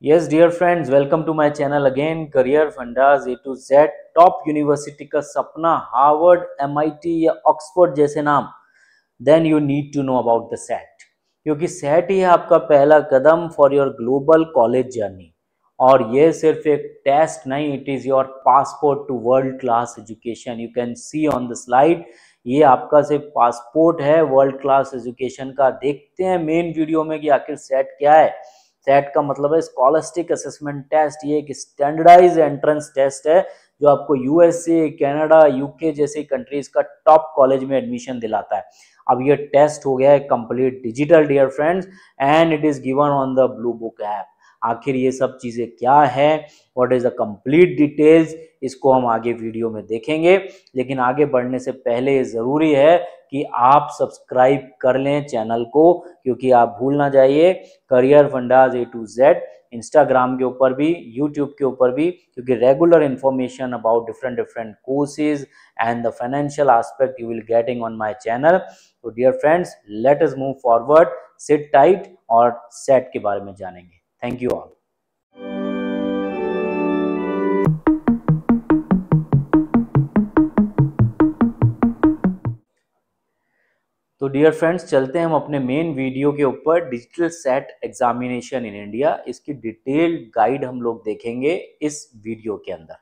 Yes, dear friends, welcome to my channel again. Career Fundas A to Z. Top university का सपना, Harvard, MIT या Oxford जैसे नाम, then you need to know about the SAT, क्योंकि SAT ही है आपका पहला कदम for your global college journey. और ये सिर्फ एक टेस्ट नहीं, it is your passport to world class education. You can see on the slide, ये आपका सिर्फ पासपोर्ट है वर्ल्ड क्लास एजुकेशन का। देखते हैं मेन वीडियो में कि आखिर सेट क्या है। सेट का मतलब है स्कॉलस्टिक असेसमेंट टेस्ट। ये एक स्टैंडर्डाइज एंट्रेंस टेस्ट है जो आपको यूएसए, कनाडा, यूके जैसी कंट्रीज का टॉप कॉलेज में एडमिशन दिलाता है। अब ये टेस्ट हो गया है complete digital dear friends, and it is given on the Blue Book app. आखिर ये सब चीजें क्या है, what is the complete details, इसको हम आगे वीडियो में देखेंगे। लेकिन आगे बढ़ने से पहले जरूरी है कि आप सब्सक्राइब कर लें चैनल को, क्योंकि आप भूल ना जाइए Career Fundas A to Z Instagram के ऊपर भी, यूट्यूब के ऊपर भी, क्योंकि regular information about different different courses and the financial aspect you will getting on my channel. तो dear friends, let us move forward, sit tight और SAT के बारे में जानेंगे। Thank you all. तो डियर फ्रेंड्स, चलते हैं हम अपने मेन वीडियो के ऊपर, digital SAT examination in India. इसकी डिटेल्ड गाइड हम लोग देखेंगे इस वीडियो के अंदर।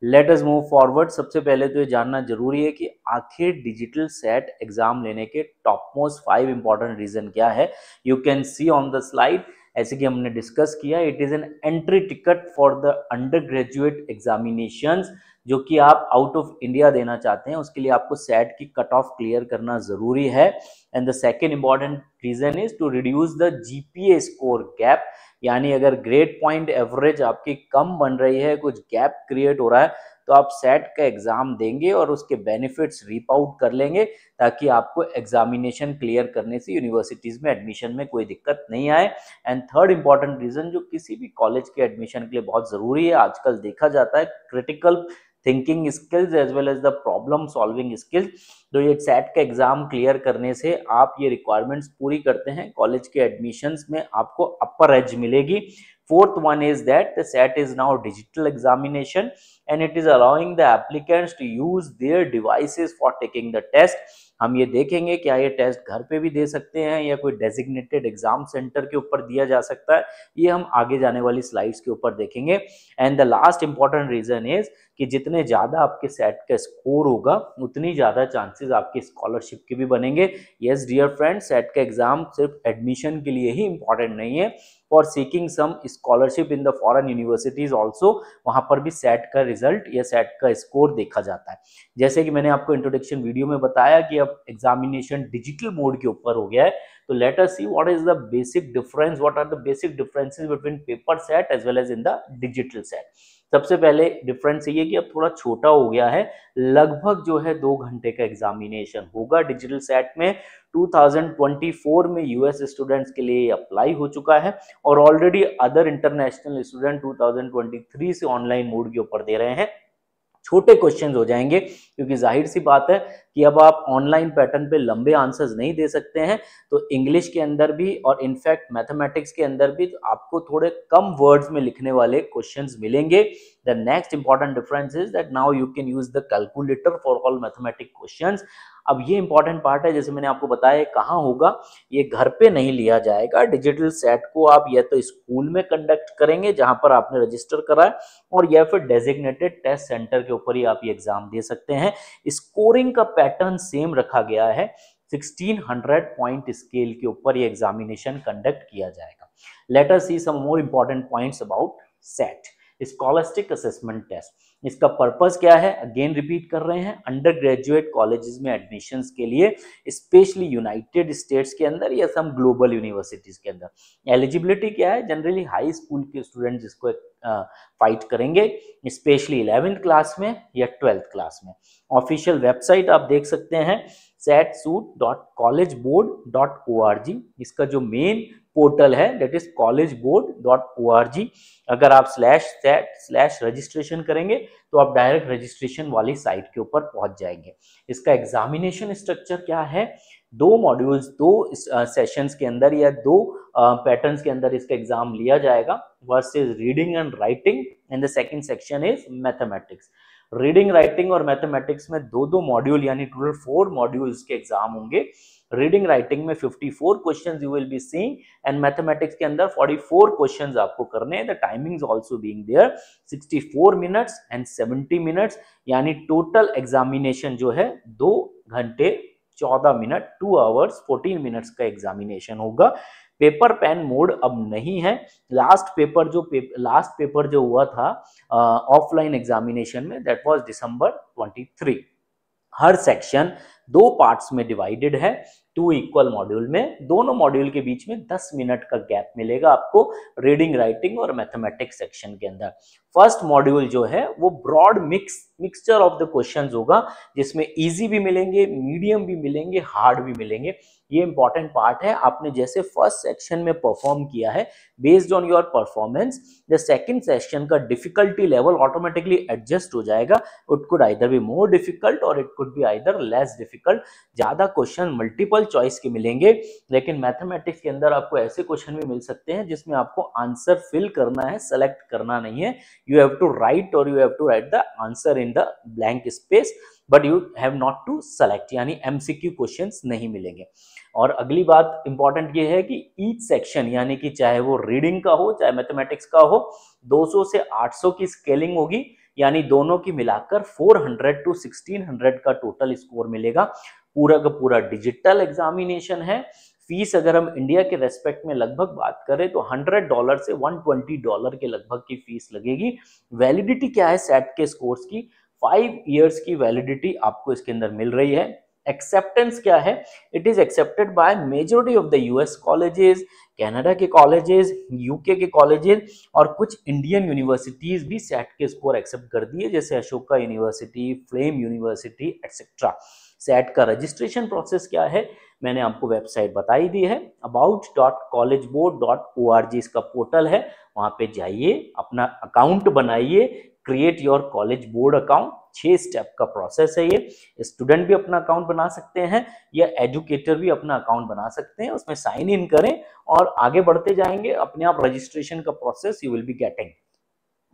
Late us move forward. सबसे पहले तो ये जानना जरूरी है कि आखिर डिजिटल सेट एग्जाम लेने के टॉप मोस्ट 5 इंपॉर्टेंट रीजन क्या है। You can see on the slide, ऐसे कि हमने डिस्कस किया, it is an entry ticket for the under graduate examinations जो कि आप आउट ऑफ इंडिया देना चाहते हैं। उसके लिए आपको सेट की कट ऑफ क्लियर करना जरूरी है। And the second important reason is to reduce the GPA score gap, यानी अगर ग्रेड पॉइंट एवरेज आपकी कम बन रही है, कुछ गैप क्रिएट हो रहा है, तो आप सेट का एग्जाम देंगे और उसके बेनिफिट्स रीप आउट कर लेंगे, ताकि आपको एग्जामिनेशन क्लियर करने से यूनिवर्सिटीज में एडमिशन में कोई दिक्कत नहीं आए। एंड थर्ड इंपॉर्टेंट रीजन जो किसी भी कॉलेज के एडमिशन के लिए बहुत जरूरी है, आजकल देखा जाता है, critical thinking skills as well as the problem solving skills. तो ये सेट का एग्जाम क्लियर करने से आप ये रिक्वायरमेंट्स पूरी करते हैं, कॉलेज के एडमिशंस में आपको अपर एज मिलेगी। Fourth one is that the SAT is now digital examination and it is allowing the applicants to use their devices for taking the test. हम ये देखेंगे क्या ये टेस्ट घर पे भी दे सकते हैं या कोई डेजिग्नेटेड एग्जाम सेंटर के ऊपर दिया जा सकता है, ये हम आगे जाने वाली स्लाइड्स के ऊपर देखेंगे। And the last important reason is कि जितने ज्यादा आपके सेट का स्कोर होगा उतनी ज्यादा चांसेस आपके स्कॉलरशिप के भी बनेंगे। यस डियर फ्रेंड्स, सेट का एग्जाम सिर्फ एडमिशन के लिए ही इंपॉर्टेंट नहीं है, for seeking some scholarship in the foreign universities also, वहां पर भी सेट का रिजल्ट या सेट का स्कोर देखा जाता है। जैसे कि मैंने आपको इंट्रोडक्शन वीडियो में बताया कि अब एग्जामिनेशन डिजिटल मोड के ऊपर हो गया है, तो let us see what is the basic difference, what are the basic differences between paper SAT as well as in the digital SAT. सबसे पहले डिफरेंस ये कि अब थोड़ा छोटा हो गया है, लगभग जो है 2 घंटे का एग्जामिनेशन होगा डिजिटल सेट में। 2024 में यूएस स्टूडेंट्स के लिए अप्लाई हो चुका है और ऑलरेडी अदर इंटरनेशनल स्टूडेंट 2023 से ऑनलाइन मोड के ऊपर दे रहे हैं। छोटे क्वेश्चंस हो जाएंगे, क्योंकि जाहिर सी बात है कि अब आप ऑनलाइन पैटर्न पे लंबे आंसर्स नहीं दे सकते हैं, तो इंग्लिश के अंदर भी और इनफैक्ट मैथमेटिक्स के अंदर भी आपको थोड़े कम वर्ड्स में लिखने वाले क्वेश्चंस मिलेंगे। The next important difference is that now you can use the calculator for all mathematic questions. अब ये इंपॉर्टेंट पार्ट है, जैसे मैंने आपको बताया कहाँ होगा, ये घर पे नहीं लिया जाएगा। डिजिटल सेट को आप या तो स्कूल में कंडक्ट करेंगे जहां पर आपने रजिस्टर करा है, और या फिर डेजिग्नेटेड टेस्ट सेंटर के ऊपर ही आप ये एग्जाम दे सकते हैं। स्कोरिंग का पैटर्न सेम रखा गया है, 1600 पॉइंट स्केल के ऊपर ये एग्जामिनेशन कंडक्ट किया जाएगा। Let us see some more important points about SAT, scholastic assessment test. इसका पर्पस क्या है, अगेन रिपीट कर रहे हैं, अंडर ग्रेजुएट कॉलेजेस में एडमिशंस के लिए, स्पेशली यूनाइटेड स्टेट्स के अंदर या सम ग्लोबल यूनिवर्सिटीज के अंदर। एलिजिबिलिटी क्या है, जनरली हाई स्कूल के स्टूडेंट जिसको फाइट करेंगे, स्पेशली 11th क्लास में या 12th क्लास में। ऑफिशियल वेबसाइट आप देख सकते हैं setsuit.collegeboard.org, इसका जो मेन पोर्टल है दैट इज collegeboard.org। अगर आप /set/रजिस्ट्रेशन करेंगे तो आप डायरेक्ट रजिस्ट्रेशन वाली साइट के ऊपर पहुंच जाएंगे। इसका एग्जामिनेशन स्ट्रक्चर क्या है, 2 मॉड्यूल्स 2 सेशंस के अंदर या 2 पैटर्न्स के अंदर इसका एग्जाम लिया जाएगा। versus reading and writing, and the second section is mathematics. Reading writing और मैथमेटिक्स में दो दो मॉड्यूल यानी टोटल 4 मॉड्यूल्स के एग्जाम होंगे। रीडिंग राइटिंग में 54 questions you will be seeing and mathematics के अंदर 44 क्वेश्चंस आपको करने हैं। The timings also being there 64 minutes and 70 minutes, यानी टोटल एग्जामिनेशन जो है 2 घंटे 14 मिनट 2 आवर्स 14 मिनट्स का एग्जामिनेशन होगा। पेपर पेन मोड अब नहीं है। लास्ट पेपर जो हुआ था ऑफलाइन एग्जामिनेशन में, that was December 23। Her section 2 parts में डिवाइडेड है, 2 इक्वल मॉड्यूल में। दोनों मॉड्यूल के बीच में 10 मिनट का गैप मिलेगा आपको रीडिंग राइटिंग और मैथमेटिक्स सेक्शन के अंदर। फर्स्ट मॉड्यूल जो है वो broad mixture of the questions होगा, जिसमें इजी भी मिलेंगे, मीडियम भी मिलेंगे, हार्ड भी मिलेंगे। ये इंपॉर्टेंट पार्ट है। आपने जैसे फर्स्ट सेक्शन में परफॉर्म किया है, based on your performance the second section का डिफिकल्टी लेवल ऑटोमेटिकली एडजस्ट हो जाएगा। It could either be more difficult or it could be either less difficult. ज्यादा क्वेश्चन मल्टीपल चॉइस के मिलेंगे, लेकिन मैथमेटिक्स के अंदर आपको ऐसे क्वेश्चन भी मिल सकते हैं जिसमें आपको आंसर फिल करना है, सेलेक्ट करना नहीं है। यू हैव टू राइट और you have to write the answer in the blank space, but you have not to select, यानी एमसीक्यू क्वेश्चंस नहीं मिलेंगे। और अगली बात इंपॉर्टेंट ये है कि ईच सेक्शन, यानी कि चाहे वो रीडिंग का हो चाहे मैथमेटिक्स का हो, 200 से 800 की स्केलिंग होगी, यानी दोनों की मिलाकर 400 to 1600 का टोटल स्कोर मिलेगा। पूरा का पूरा डिजिटल एग्जामिनेशन है। फीस अगर हम इंडिया के रेस्पेक्ट में लगभग बात करें तो $100 से $120 के लगभग की फीस लगेगी। वैलिडिटी क्या है सेट के स्कोर्स की? 5 इयर्स की वैलिडिटी आपको इसके अंदर मिल रही है। एक्सेप्टेंस क्या है? It is accepted by majority of the US colleges, Canada के कॉलेजेस, यूके के कॉलेजेस और कुछ इंडियन यूनिवर्सिटीज भी सेट के स्कोर एक्सेप्ट कर दिए, जैसे Ashoka university, flame university etcetera. Set का रजिस्ट्रेशन प्रोसेस क्या है? मैंने आपको वेबसाइट बताई दी है, about.collegeboard.org इसका पोर्टल है। वहां पे जाइए, अपना अकाउंट बनाइए, create your college board account. 6 step का प्रोसेस है ये। स्टूडेंट भी अपना अकाउंट बना सकते हैं या एजुकेटर भी अपना अकाउंट बना सकते हैं। उसमें साइन इन करें और आगे बढ़ते जाएंगे, अपने आप रजिस्ट्रेशन का process you will be getting.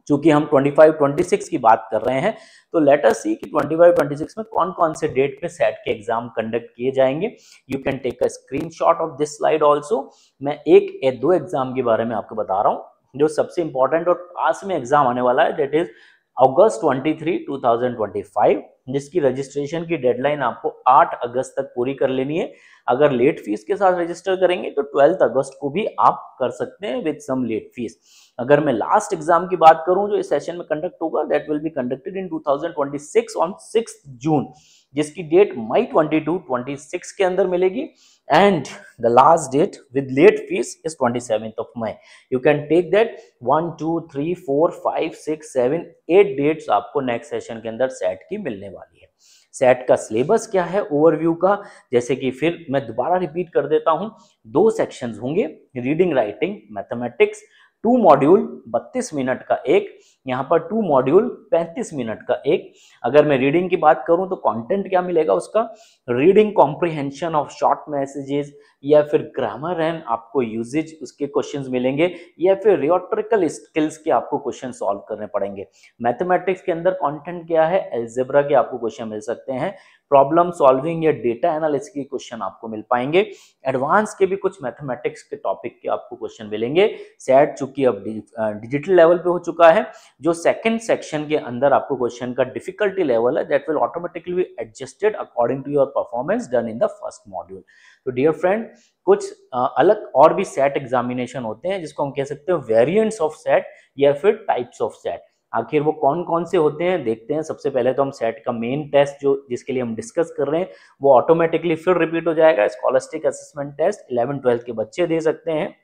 चूंकि हम 25-26 की बात कर रहे हैं, तो लेट अस सी कि 25-26 में कौन कौन से डेट पे सेट के एग्जाम कंडक्ट किए जाएंगे। You can take a screenshot of this slide also. मैं 1 या 2 एग्जाम के बारे में आपको बता रहा हूँ जो सबसे इंपॉर्टेंट और पास में एग्जाम आने वाला है, दैट इज अगस्त 23, 2025, जिसकी रजिस्ट्रेशन की डेडलाइन आपको 8 अगस्त तक पूरी कर लेनी है। अगर लेट फीस के साथ रजिस्टर करेंगे तो 12 अगस्त को भी आप कर सकते हैं विद सम लेट फीस। अगर मैं लास्ट एग्जाम की बात करूं जो इस सेशन में कंडक्ट होगा, that will be conducted in 2026 on 6 जून, जिसकी डेट मई 22-26 के अंदर मिलेगी। And the last date with late fees is 27th of May. You can take that 1, 2, 3, 4, 5, 6, 7, 8 dates आपको नेक्स्ट सेशन के अंदर सेट की मिलने वाली है। सेट का सिलेबस क्या है ओवरव्यू का, जैसे कि फिर मैं दोबारा रिपीट कर देता हूं, 2 सेक्शंस होंगे, reading writing mathematics, 2 module 32 minute का एक, यहाँ पर 2 मॉड्यूल 35 मिनट का एक। अगर मैं रीडिंग की बात करूं तो कंटेंट क्या मिलेगा उसका? Reading comprehension of short messages, या फिर ग्रामर एंड आपको यूजेज उसके क्वेश्चंस मिलेंगे, या फिर रियोट्रिकल स्किल्स के आपको क्वेश्चन सॉल्व करने पड़ेंगे। मैथमेटिक्स के अंदर कंटेंट क्या है? अलजेब्रा के आपको क्वेश्चन मिल सकते हैं, प्रॉब्लम सॉल्विंग या डेटा एनालिसिस के क्वेश्चन आपको मिल पाएंगे, एडवांस के भी कुछ मैथमेटिक्स के टॉपिक के आपको क्वेश्चन मिलेंगे। सेट चूंकि अब डिजिटल लेवल पे हो चुका है, जो सेकंड सेक्शन के अंदर आपको क्वेश्चन का डिफिकल्टी लेवल है, that will automatically be adjusted according to your performance done in the first module. तो डियर फ्रेंड, कुछ अलग और भी सेट एग्जामिनेशन होते हैं जिसको हम कह सकते हैं वेरिएंट्स ऑफ सेट या फिर टाइप्स ऑफ सेट। आखिर वो कौन कौन से होते हैं देखते हैं। सबसे पहले तो हम सेट का मेन टेस्ट जो जिसके लिए हम डिस्कस कर रहे हैं वो ऑटोमेटिकली फिर रिपीट हो जाएगा। स्कॉलस्टिक असेसमेंट टेस्ट 11-12 के बच्चे दे सकते हैं।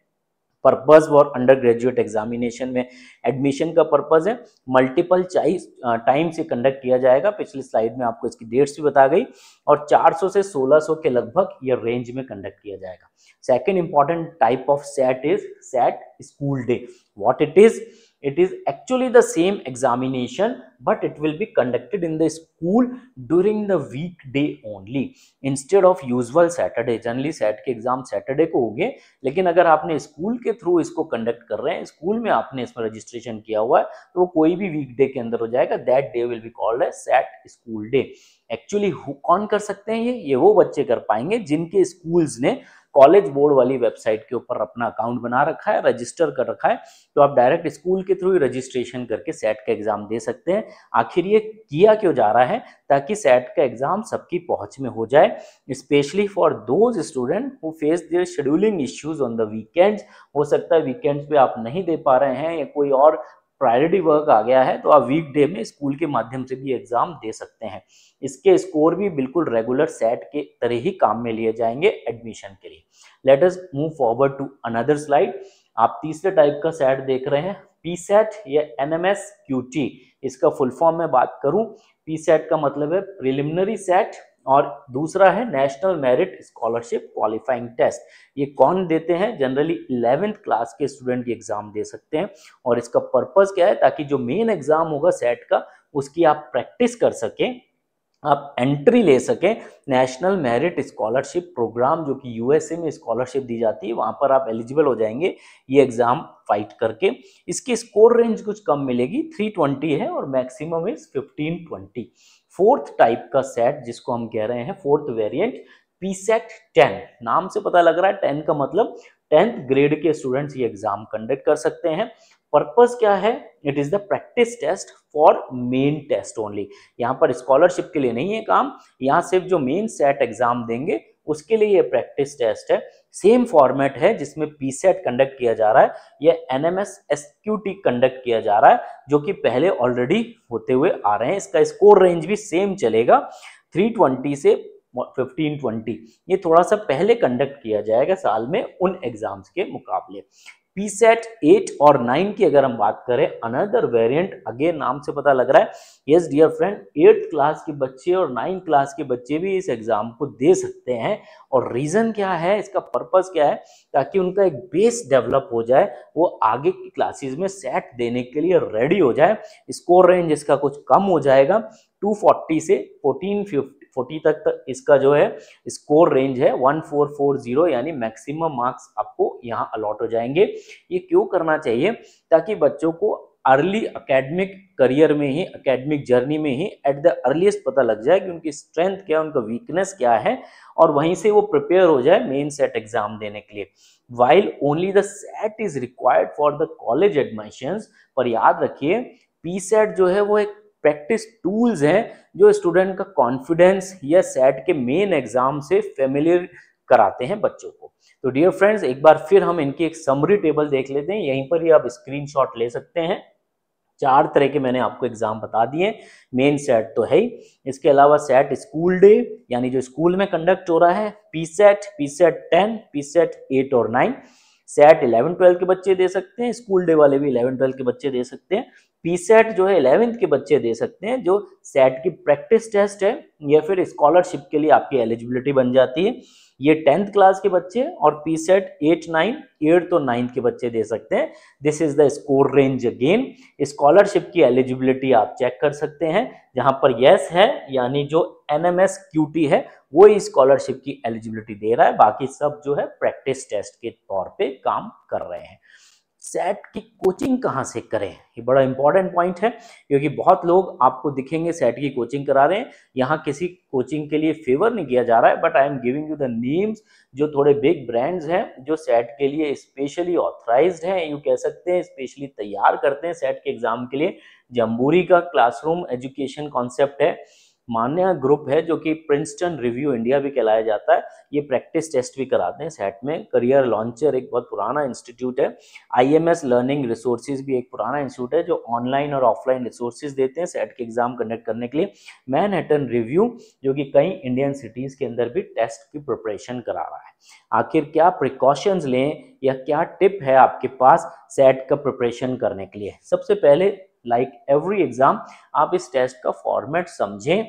पर्पस और अंडर ग्रेजुएट एग्जामिनेशन में एडमिशन का पर्पस है, मल्टीपल चॉइस टाइम से कंडक्ट किया जाएगा। पिछली स्लाइड में आपको इसकी डेट्स भी बता गई, और 400 से 1600 के लगभग ये रेंज में कंडक्ट किया जाएगा। Second important type of set is set school day. What it is? It is actually the same examination, but it will be conducted in the school during the weekday only instead of usual Saturday. Generally set के exam Saturday को होंगे, लेकिन अगर आपने school के through इसको conduct कर रहे हैं, स्कूल में आपने इसमें रजिस्ट्रेशन किया हुआ है, तो वो कोई भी वीकडे के अंदर हो जाएगा. That day will be called as SAT school day. Actually कौन कर सकते हैं ये वो बच्चे कर पाएंगे जिनके स्कूल्स ने कॉलेज बोर्ड वाली वेबसाइट के ऊपर अपना अकाउंट बना रखा है, रजिस्टर कर रखा है. तो आप डायरेक्ट स्कूल के थ्रू ही रजिस्ट्रेशन करके सेट का एग्जाम दे सकते हैं. आखिर ये किया क्यों जा रहा है? ताकि सेट का एग्जाम सबकी पहुंच में हो जाए, specially for those student who face their scheduling issues on the weekends. हो सकता है वीकेंड्स पे आप नहीं दे पा रहे हैं या कोई और प्रायोरिटी वर्क आ गया है, तो आप वीकडे में स्कूल के माध्यम से भी एग्जाम दे सकते हैं. इसके स्कोर भी बिल्कुल रेगुलर सेट के तरह ही काम में लिए जाएंगे एडमिशन के लिए. Let us move forward to another slide. आप तीसरे टाइप का सेट देख रहे हैं, पीसेट या एनएमएस क्यूटी. इसका फुल फॉर्म में बात करूं, पीसेट का मतलब है प्रिलिमिनरी सेट, और दूसरा है National Merit Scholarship Qualifying Test. ये कौन देते हैं? जनरली 11th क्लास के स्टूडेंट ये एग्जाम दे सकते हैं. और इसका पर्पस क्या है? ताकि जो मेन एग्जाम होगा सेट का, उसकी आप प्रैक्टिस कर सकें, आप एंट्री ले सकें नेशनल मेरिट स्कॉलरशिप प्रोग्राम, जो कि यूएसए में स्कॉलरशिप दी जाती है, वहां पर आप एलिजिबल हो जाएंगे ये एग्जाम फाइट करके. इसकी स्कोर रेंज कुछ कम मिलेगी, 320 है और मैक्सिमम इज 1520. फोर्थ टाइप का सेट जिसको हम कह रहे हैं, फोर्थ वेरिएंट, पीसेट 10. नाम से पता लग रहा है 10 का मतलब 10th ग्रेड के स्टूडेंट्स ये एग्जाम कंडक्ट कर सकते हैं. पर्पस क्या है? It is the practice test for main test only. यहाँ पर स्कॉलरशिप के लिए नहीं है काम, यहाँ सिर्फ जो मेन सेट एग्जाम देंगे उसके लिए ये प्रैक्टिस टेस्ट है. सेम फॉर्मेट है जिसमें पीसेट कंडक्ट किया जा रहा है, ये एनएमएस एसक्यूटी कंडक्ट किया जा रहा है, जो कि पहले ऑलरेडी होते हुए आ रहे हैं. इसका स्कोर रेंज भी सेम चलेगा, 320 से 1520. ये थोड़ा सा पहले कंडक्ट किया जाएगा साल में उन एग्जाम्स के मुकाबले. पीसेट 8 और 9 की अगर हम बात करें, अनदर वेरिएंट, अगेन नाम से पता लग रहा है, yes dear friend, 8th class के बच्चे और 9th क्लास के बच्चे भी इस एग्जाम को दे सकते हैं. और रीजन क्या है, इसका पर्पस क्या है? ताकि उनका एक बेस डेवलप हो जाए, वो आगे की क्लासेस में सेट देने के लिए रेडी हो जाए. स्कोर रेंज इसका कुछ कम हो जाएगा, 240 से 1440 तक इसका जो है स्कोर रेंज है, 1440, यानी मैक्सिमम मार्क्स आपको यहाँ अलॉट हो जाएंगे. ये क्यों करना चाहिए? ताकि बच्चों को अर्ली एकेडमिक करियर में ही, एकेडमिक जर्नी में ही एट द अर्लीस्ट पता लग जाए कि उनकी स्ट्रेंथ क्या है, उनका वीकनेस क्या है, और वहीं से वो प्रिपेयर हो जाए मेन सेट एग्जाम देने के लिए. While only the set is required for the college admissions, पर याद रखिए पी सेट जो है वो एक प्रैक्टिस टूल्स हैं जो स्टूडेंट का कॉन्फिडेंस या सेट के मेन एग्जाम से फेमिलियर कराते हैं बच्चों को. तो डियर फ्रेंड्स, एक बार फिर हम इनकी एक समरी टेबल देख लेते हैं. यहीं पर ही आप स्क्रीनशॉट ले सकते हैं. 4 तरह के मैंने आपको एग्जाम बता दिए. मेन सेट तो है ही, इसके अलावा सेट स्कूल डे यानी जो स्कूल में कंडक्ट हो रहा है, पीसेट, पीसेट 10, पीसेट 8 और 9. सेट 11-12 के बच्चे दे सकते हैं, स्कूल डे वाले भी 11-12 के बच्चे दे सकते हैं. पीसेट जो है 11th के बच्चे दे सकते हैं, जो सेट की प्रैक्टिस टेस्ट है या फिर स्कॉलरशिप के लिए आपकी एलिजिबिलिटी बन जाती है. ये 10th क्लास के बच्चे, और पीसेट 8, 9, 8 और 9 के बच्चे दे सकते हैं. This is the score range. Again scholarship की एलिजिबिलिटी आप चेक कर सकते हैं, जहां पर यस है यानी जो एनएमएस क्यूटी है वो ही स्कॉलरशिप की एलिजिबिलिटी दे रहा है, बाकी सब जो है प्रैक्टिस टेस्ट के तौर पे काम कर रहे हैं. सेट की कोचिंग कहाँ से करें, ये बड़ा इंपॉर्टेंट पॉइंट है, क्योंकि बहुत लोग आपको दिखेंगे सेट की कोचिंग करा रहे हैं. यहाँ किसी कोचिंग के लिए फेवर नहीं किया जा रहा है, but I am giving you the names जो थोड़े बिग ब्रांड्स हैं जो सेट के लिए स्पेशली ऑथराइज्ड हैं, यूँ कह सकते हैं, स्पेशली तैयार करते हैं सेट के एग्जाम के लिए. जम्बूरी का क्लासरूम एजुकेशन कॉन्सेप्ट है. मान्या ग्रुप है जो कि प्रिंसटन रिव्यू इंडिया भी कहलाया जाता है, ये प्रैक्टिस टेस्ट भी कराते हैं सेट में. करियर लॉन्चर एक बहुत पुराना इंस्टीट्यूट है. आईएमएस लर्निंग रिसोर्सेज भी एक पुराना इंस्टीट्यूट है जो ऑनलाइन और ऑफलाइन रिसोर्सेज देते हैं सेट के एग्जाम कंडक्ट करने के लिए. मैनहट्टन रिव्यू जो कि कई इंडियन सिटीज के अंदर भी टेस्ट की प्रिपरेशन करा रहा है. आखिर क्या प्रिकॉशंस लें या क्या टिप है आपके पास सेट का प्रिपरेशन करने के लिए? सबसे पहले, लाइक एवरी एग्जाम, आप इस टेस्ट का फॉर्मेट समझें,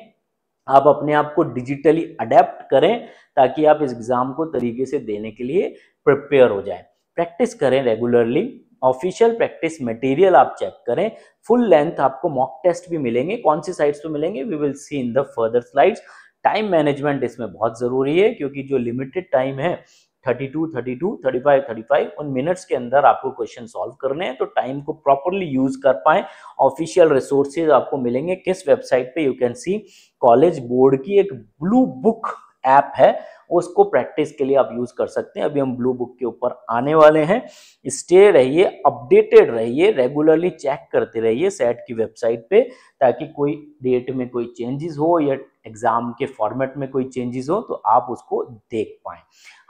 आप अपने आप को डिजिटली अडेप्ट करें ताकि आप इस एग्जाम को तरीके से देने के लिए प्रिपेयर हो जाएं. प्रैक्टिस करें रेगुलरली. ऑफिशियल प्रैक्टिस मटेरियल आप चेक करें, फुल लेंथ आपको मॉक टेस्ट भी मिलेंगे। कौन सी साइट्स पे मिलेंगे, we will see in the further slides. Time management इसमें बहुत जरूरी है, क्योंकि जो लिमिटेड टाइम है 32, 35 उन मिनट्स के अंदर आपको क्वेश्चन सॉल्व करने हैं, तो टाइम को प्रॉपरली यूज कर पाए। ऑफिशियल रिसोर्सेज आपको मिलेंगे किस वेबसाइट पे, you can C college board की एक ब्लू बुक ऐप है, उसको प्रैक्टिस के लिए आप यूज कर सकते हैं। अभी हम ब्लू बुक के ऊपर आने वाले हैं। स्टे रहिए, अपडेटेड रहिए, रेगुलरली चेक करते रहिए सेट की वेबसाइट पे, ताकि कोई डेट में कोई चेंजेस हो या एग्जाम के फॉर्मेट में कोई चेंजेस हो तो आप उसको देख पाएं।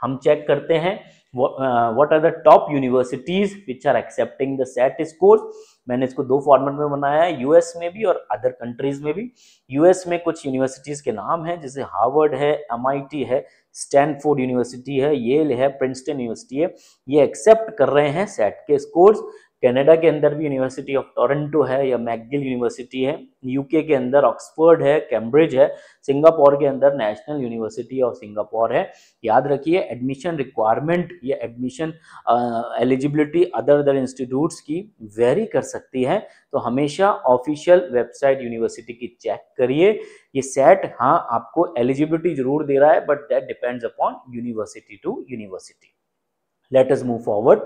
हम चेक करते हैं what are the top universities which are accepting the SAT scores. मैंने इसको दो फॉर्मेट में बनाया है, यूएस में भी और अदर कंट्रीज में भी। यूएस में कुछ यूनिवर्सिटीज के नाम हैं, जैसे हार्वर्ड है, एमआईटी है, स्टैनफोर्ड यूनिवर्सिटी है, येल है, प्रिंसटन यूनिवर्सिटी है, ये एक्सेप्ट कर रहे हैं सेट के स्कोर्स। कनाडा के अंदर भी यूनिवर्सिटी ऑफ टोरंटो है या मैकगिल यूनिवर्सिटी है, यूके के अंदर ऑक्सफोर्ड है, कैम्ब्रिज है, सिंगापुर के अंदर नेशनल यूनिवर्सिटी ऑफ सिंगापुर है। याद रखिए एडमिशन रिक्वायरमेंट या एडमिशन एलिजिबिलिटी अदर इंस्टीट्यूट्स की वेरी कर सकती है, तो हमेशा ऑफिशियल वेबसाइट यूनिवर्सिटी की चेक करिए। ये सेट हाँ आपको एलिजिबिलिटी जरूर दे रहा है, but that depends upon university to university. Let us move forward.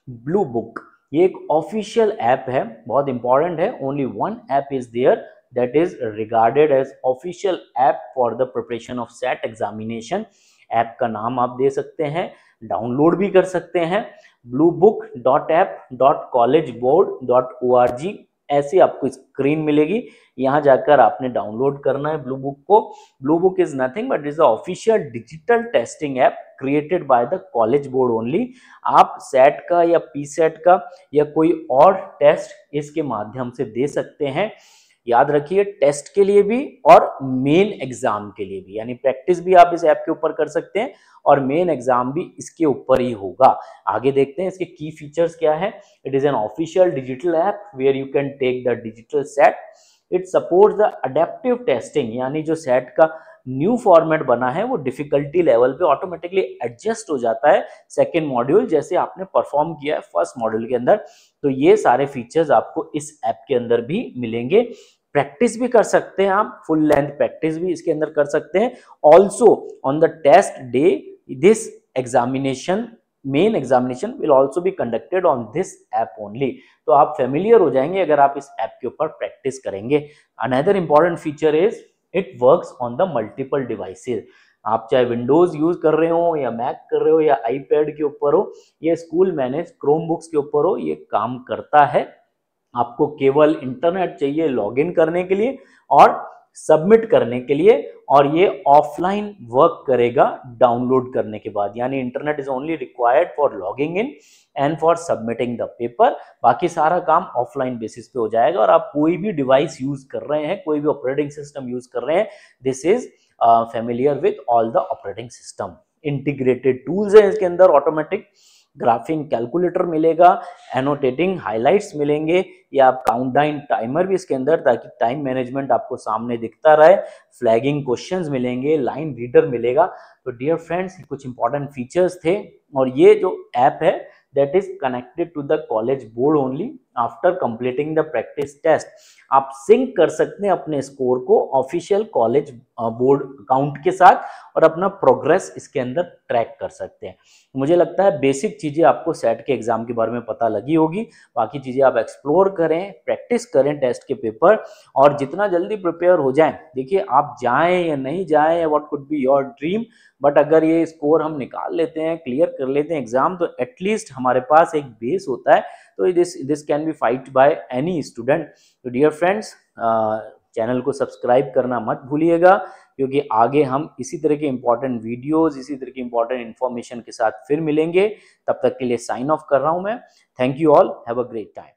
Blue Book ये एक ऑफिशियल ऐप है, बहुत इंपॉर्टेंट है। Only one app is there that is regarded as official app for the preparation of SAT examination. App का नाम आप दे सकते हैं, डाउनलोड भी कर सकते हैं, bluebook.app.collegeboard.org ऐसी आपको स्क्रीन मिलेगी। यहाँ जाकर आपने डाउनलोड करना है ब्लू बुक को। Blue book is nothing but is the official digital testing app created by the college board only. आप सेट का या पी सेट का या कोई और टेस्ट इसके माध्यम से दे सकते हैं। याद रखिए टेस्ट के लिए भी और मेन एग्जाम के लिए भी, यानी प्रैक्टिस भी आप इस ऐप के ऊपर कर सकते हैं और मेन एग्जाम भी इसके ऊपर ही होगा। आगे देखते हैं इसके की फीचर्स क्या है। It is an official digital app where you can take the digital SAT. It supports the adaptive testing, यानी जो सेट का न्यू फॉर्मेट बना है वो डिफिकल्टी लेवल पे ऑटोमेटिकली एडजस्ट हो जाता है सेकेंड मॉड्यूल जैसे आपने परफॉर्म किया है फर्स्ट मॉड्यूल के अंदर। तो ये सारे फीचर्स आपको इस ऐप के अंदर भी मिलेंगे। प्रैक्टिस भी कर सकते हैं आप, फुल लेंथ प्रैक्टिस भी इसके अंदर कर सकते हैं। Also on the test day this examination main examination will also be conducted on this app only. तो आप फेमिलियर हो जाएंगे अगर आप इस ऐप के ऊपर प्रैक्टिस करेंगे। Another important feature is it works on the multiple devices. आप चाहे विंडोज यूज कर रहे हो या मैक कर रहे हो या आईपैड के ऊपर हो या स्कूल मैनेज क्रोम बुक्स के ऊपर हो, ये काम करता है। आपको केवल इंटरनेट चाहिए लॉगिन करने के लिए और सबमिट करने के लिए, और ये ऑफलाइन वर्क करेगा डाउनलोड करने के बाद, यानी internet is only required for logging in and for submitting the paper. बाकी सारा काम ऑफलाइन बेसिस पे हो जाएगा। और आप कोई भी डिवाइस यूज कर रहे हैं, कोई भी ऑपरेटिंग सिस्टम यूज कर रहे हैं, this is familiar with all the operating system. Integrated tools है इसके अंदर, ऑटोमेटिक ग्राफिंग कैलकुलेटर मिलेगा, एनोटेटिंग हाइलाइट्स मिलेंगे, या आप काउंटडाउन टाइमर भी इसके अंदर, ताकि टाइम मैनेजमेंट आपको सामने दिखता रहे, फ्लैगिंग क्वेश्चंस मिलेंगे, लाइन रीडर मिलेगा। तो डियर फ्रेंड्स कुछ इंपॉर्टेंट फीचर्स थे, और ये जो ऐप है that is connected to the college board only after completing the practice test। आप सिंक कर सकते हैं अपने स्कोर को ऑफिशियल कॉलेज बोर्ड अकाउंट के साथ और अपना प्रोग्रेस इसके अंदर ट्रैक कर सकते हैं। मुझे लगता है बेसिक चीजें आपको सेट के एग्जाम के बारे में पता लगी होगी। बाकी चीजें आप एक्सप्लोर करें, प्रैक्टिस करें टेस्ट के पेपर, और जितना जल्दी प्रिपेयर हो जाएं। देखिए आप जाएं या नहीं जाएं या what could be your dream, but अगर ये स्कोर हम निकाल लेते हैं, क्लियर कर लेते हैं एग्जाम, तो एटलीस्ट हमारे पास एक बेस होता है। तो this can be fight by any student. तो डियर फ्रेंड्स चैनल को सब्सक्राइब करना मत भूलिएगा, क्योंकि आगे हम इसी तरह के इंपॉर्टेंट वीडियोस, इसी तरह की इंपॉर्टेंट इन्फॉर्मेशन के साथ फिर मिलेंगे। तब तक के लिए साइन ऑफ कर रहा हूं मैं। Thank you all, have a great time.